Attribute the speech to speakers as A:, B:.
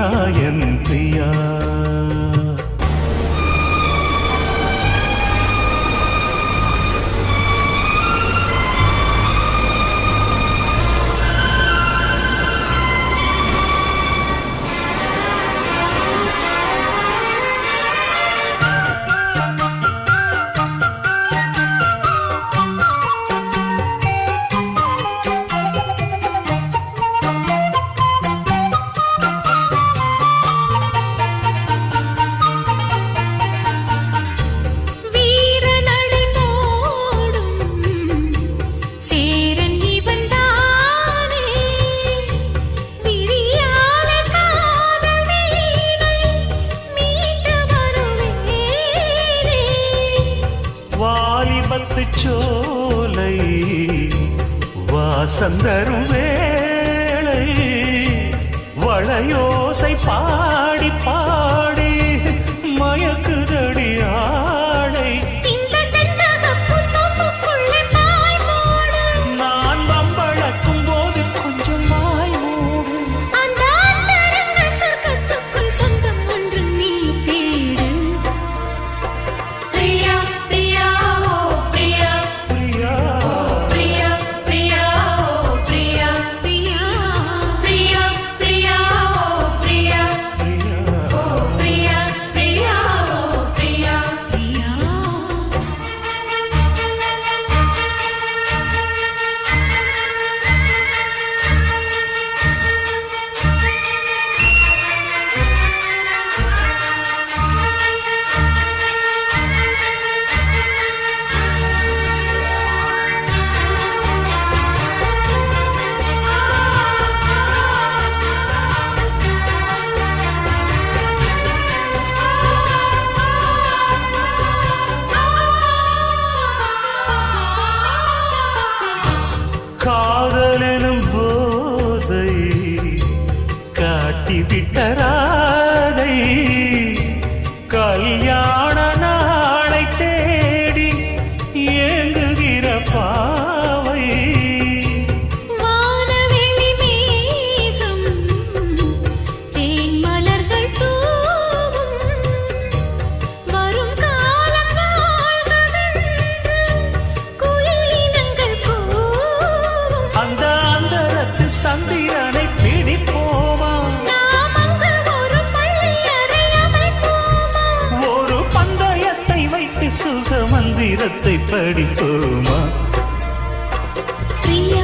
A: பிரியா என் பிரியா. வாலிபத்து சோலை வாசந்தரும் வேளை வளையோசை பாடி பாடி மயக்குதடி ஆடை. நான் வம்பளக்கும் போது கொஞ்சம் வாய் மூடு.
B: சொந்தம் ஒன்று நீ தேடு. பிரியா பிரியா ஓ பிரியா
A: பிரியா
B: பிரியா பிரியா ஓ பிரியா பிரியா பிரியா பிரியா ஓ பிரியா ஓ பிரியா பிரியா ஓ பிரியா பிரியா.
A: காதலெனும் போதை காட்டிவிட்ட ராதை கல்யாண நாளை தேடி ஏங்குகிற பாவை.
B: வானவெளி மேகம் தேன் மலர்கள் தூவும் வரும் காலம் வாழ்வதென்று குயிலினங்கள் கூவும்.
A: அந்த அந்தரத்து சந்திரனை பிடிப்போமா,
B: நாம் அங்கு ஒரு பள்ளியறை அமைப்போமா,
A: ஒரு பந்தயத்தை வைத்து சுக மந்திரத்தை படிப்போமா.
B: பிரியா